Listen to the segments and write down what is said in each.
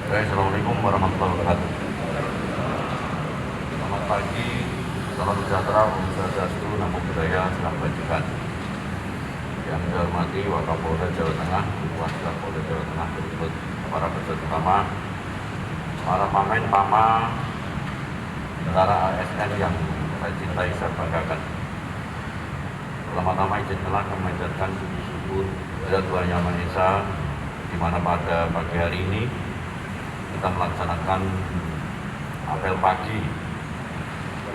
Assalamualaikum warahmatullahi wabarakatuh. Selamat pagi, salam sejahtera, Om Swastiastu, Namo Buddhaya, salam kebajikan. Yang saya hormati Wakapolda Jawa Tengah, Wakil Polda Jawa Tengah, berikut para peserta utama, para pamen pama, tentara ASN yang saya cintai saya banggakan. Pertama-tama izinkanlah kami mengucapkan puji syukur kepada Tuhan Yang Maha Esa, di mana pada pagi hari ini kita melaksanakan apel pagi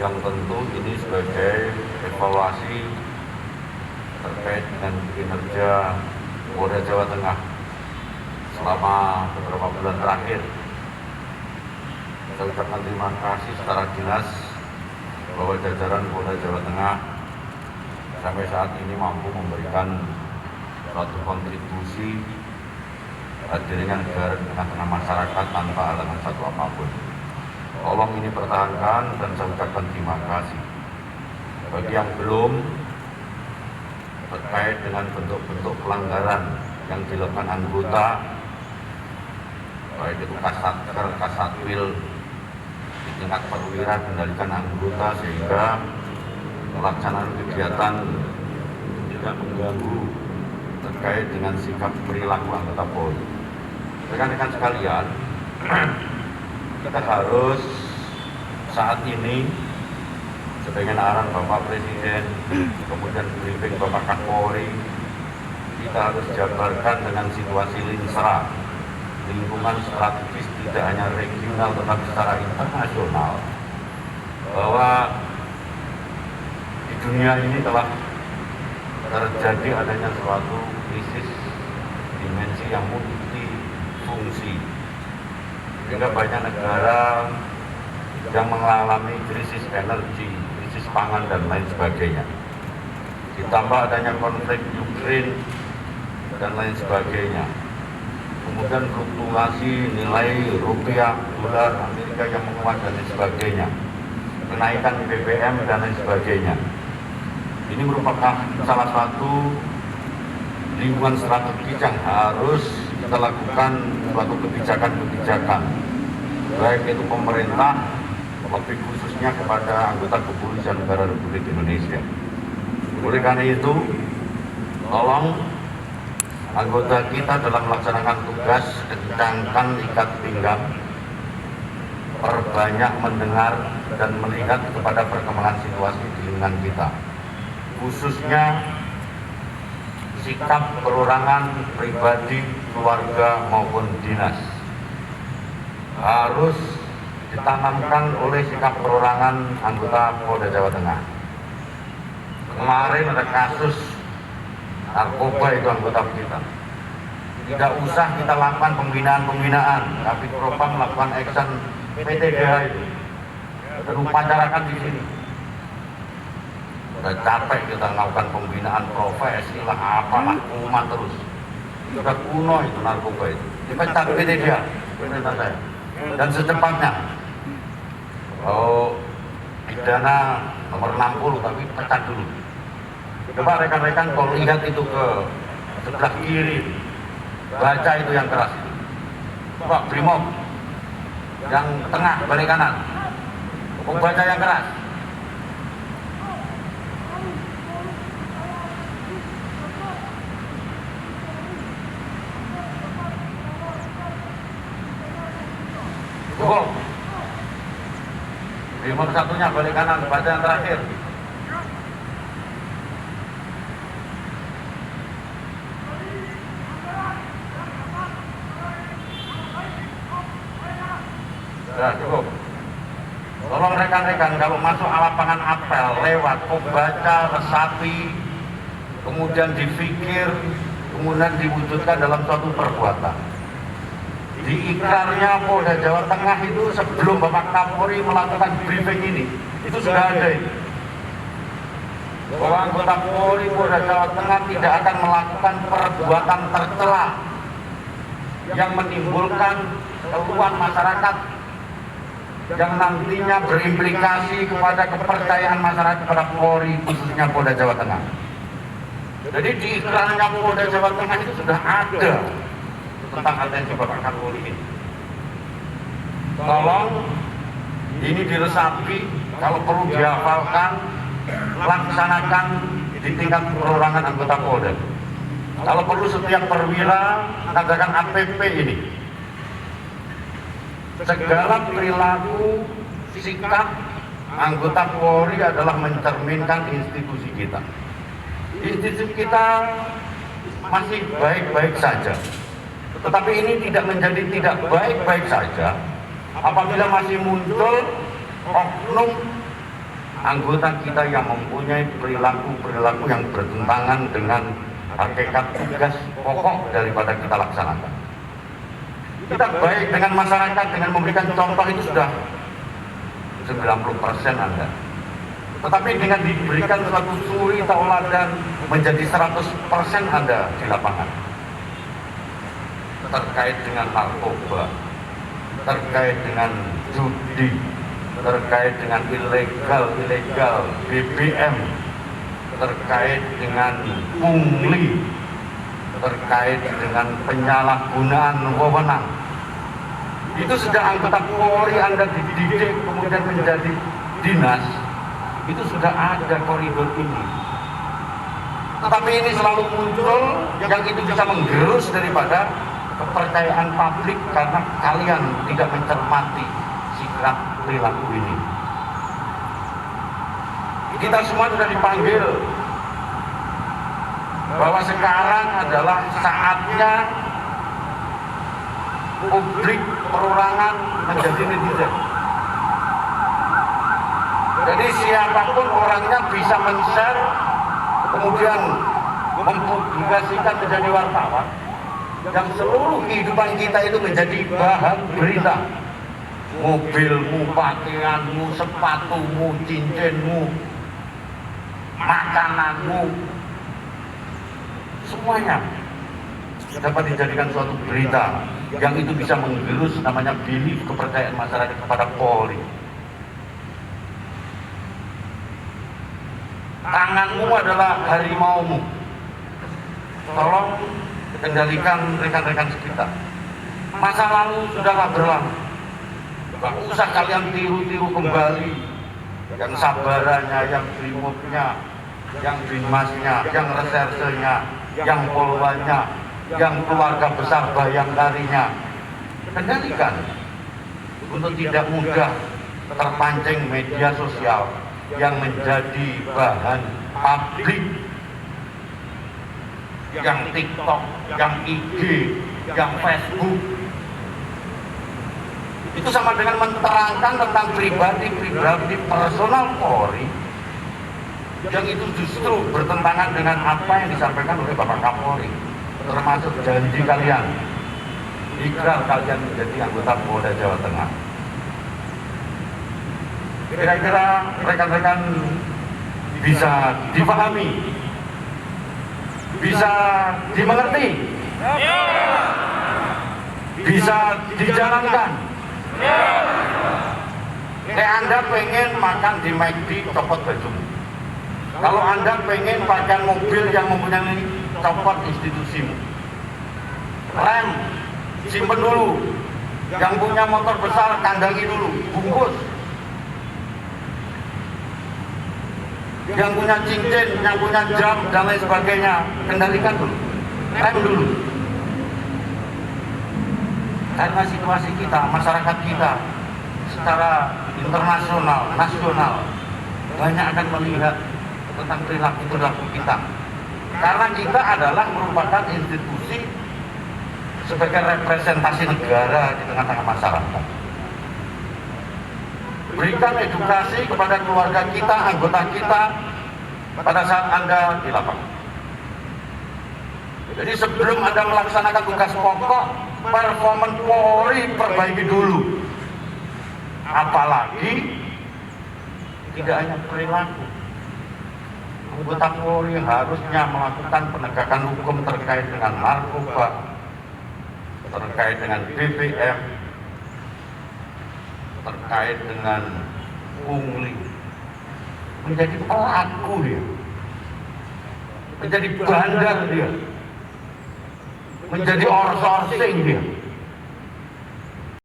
yang tentu ini sebagai evaluasi terkait dengan kinerja Polda Jawa Tengah selama beberapa bulan terakhir. Saya ucapkan terima kasih secara jelas bahwa jajaran Polda Jawa Tengah sampai saat ini mampu memberikan suatu kontribusi hadirnya negara di tengah-tengah masyarakat tanpa halangan satu apapun. Tolong ini pertahankan dan saya ucapkan terima kasih. Bagi yang belum terkait dengan bentuk-bentuk pelanggaran yang dilakukan anggota, baik itu Kasatker, Kasatwil, di tingkat perwira kendalikan anggota sehingga pelaksanaan kegiatan tidak mengganggu terkait dengan sikap perilaku anggota Polri. Rekan-rekan sekalian, kita harus saat ini sebagai arahan Bapak Presiden, kemudian briefing Bapak Kapolri, kita harus jabarkan dengan situasi linsra, lingkungan strategis tidak hanya regional tetapi secara internasional, bahwa di dunia ini telah terjadi adanya suatu krisis dimensi yang multifungsi, sehingga banyak negara yang mengalami krisis energi, krisis pangan dan lain sebagainya. Ditambah adanya konflik Ukraina dan lain sebagainya. Kemudian fluktuasi nilai rupiah, dolar Amerika yang menguat dan lain sebagainya. Kenaikan BBM dan lain sebagainya. Ini merupakan salah satu lingkungan strategis yang harus kita lakukan suatu kebijakan-kebijakan, baik itu pemerintah, lebih khususnya kepada anggota kepolisian negara Republik Indonesia. Oleh karena itu, tolong anggota kita dalam melaksanakan tugas kencangkan ikat pinggang, perbanyak mendengar dan melihat kepada perkembangan situasi di lingkungan kita, khususnya sikap perorangan pribadi, keluarga maupun dinas. Harus ditanamkan oleh sikap perorangan anggota Polda Jawa Tengah. Kemarin ada kasus narkoba itu anggota kita. Tidak usah kita lakukan pembinaan, tapi Propam melakukan action PTDH itu dan upacara di sini. Udah capek kita melakukan pembinaan profesi lah, apalah, pengumuman terus. Sudah kuno itu narkoba itu. Dipecat PTDH, perintah saya. Dan secepatnya. Oh, pidana nomor 60 tapi pecat dulu. Coba rekan-rekan kalau lihat itu ke sebelah kiri, baca itu yang keras itu. Coba Brimob yang tengah balik kanan, baca yang keras. Cukup. Brimob satunya balik kanan, baca yang terakhir. Ya, cukup. Tolong rekan-rekan kalau masuk lapangan apel lewat, baca, resapi, kemudian dipikir, kemudian diwujudkan dalam suatu perbuatan. Di ikrarnya Polda Jawa Tengah itu sebelum Bapak Kapolri melakukan briefing ini, itu sudah ada itu. Bahwa anggota Polri Polda Jawa Tengah tidak akan melakukan perbuatan tercela yang menimbulkan keluhan masyarakat yang nantinya berimplikasi kepada kepercayaan masyarakat kepada Polri, khususnya Polda Jawa Tengah. Jadi di iklannya Polda Jawa Tengah itu sudah ada tentang atensi Bapak Kapolri ini. tolong ini diresapi, kalau perlu dihafalkan, laksanakan di tingkat perorangan anggota Polda. Kalau perlu setiap perwira adakan APP ini. Segala perilaku, sikap anggota Polri adalah mencerminkan institusi kita. Institusi kita masih baik-baik saja. Tetapi ini tidak menjadi tidak baik-baik saja apabila masih muncul oknum anggota kita yang mempunyai perilaku-perilaku yang bertentangan dengan hakikat tugas pokok daripada kita laksanakan. Kita baik dengan masyarakat dengan memberikan contoh itu sudah 90% Anda. Tetapi dengan diberikan suatu suri tauladan menjadi 100% Anda di lapangan. Terkait dengan narkoba, terkait dengan judi, terkait dengan ilegal BBM, terkait dengan pungli, terkait dengan penyalahgunaan wewenang. Itu sudah anggota Polri Anda dididik kemudian menjadi dinas, itu sudah ada koridor ini. Tetapi ini selalu muncul yang itu bisa menggerus daripada kepercayaan publik karena kalian tidak mencermati sikap perilaku ini. Kita semua sudah dipanggil bahwa sekarang adalah saatnya publik perorangan menjadi netizen. Jadi siapapun orangnya bisa men-share, kemudian mempublikasikan menjadi wartawan, yang seluruh kehidupan kita itu menjadi bahan berita. Mobilmu, pakaianmu, sepatumu, cincinmu, makananmu, semuanya dapat dijadikan suatu berita yang itu bisa menggerus namanya belief, kepercayaan masyarakat kepada Polri. Tanganmu adalah harimaumu. Tolong kendalikan rekan-rekan sekitar. Masa lalu sudahlah berlalu. Gak usah kalian tiru-tiru kembali. Yang sabarannya, yang brimopnya, yang binmasnya, yang resersenya, yang polwanya, yang keluarga besar bayangkarinya. Kendalikan untuk tidak mudah terpancing media sosial yang menjadi bahan publik, yang TikTok, yang IG, yang Facebook. Itu sama dengan menerangkan tentang pribadi personal Polri yang itu justru bertentangan dengan apa yang disampaikan oleh Bapak Kapolri, termasuk janji kalian, ikrar kalian menjadi anggota Polda Jawa Tengah. Kira-kira rekan-rekan bisa dipahami, bisa dimengerti, bisa dijalankan. Anda pengen makan di McD, copot baju. Kalau Anda pengen pakai mobil yang mempunyai, copot institusimu. Rem, simpen dulu. Yang punya motor besar, kandangi dulu, bungkus. Yang punya cincin, yang punya jam, dan lain sebagainya, kendalikan dulu. Rem dulu. Karena situasi kita, masyarakat kita secara internasional, nasional banyak akan melihat tentang perilaku kita. Karena kita adalah merupakan institusi sebagai representasi negara di tengah-tengah masyarakat. Berikan edukasi kepada keluarga kita, anggota kita pada saat Anda di lapangan. Jadi sebelum Anda melaksanakan tugas pokok, performa Polri perbaiki dulu. Apalagi tidak hanya perilaku. Anggota Polri harusnya melakukan penegakan hukum terkait dengan narkoba, terkait dengan BBM, terkait dengan pungli. Menjadi pelaku dia, menjadi bandar dia, menjadi outsourcing dia.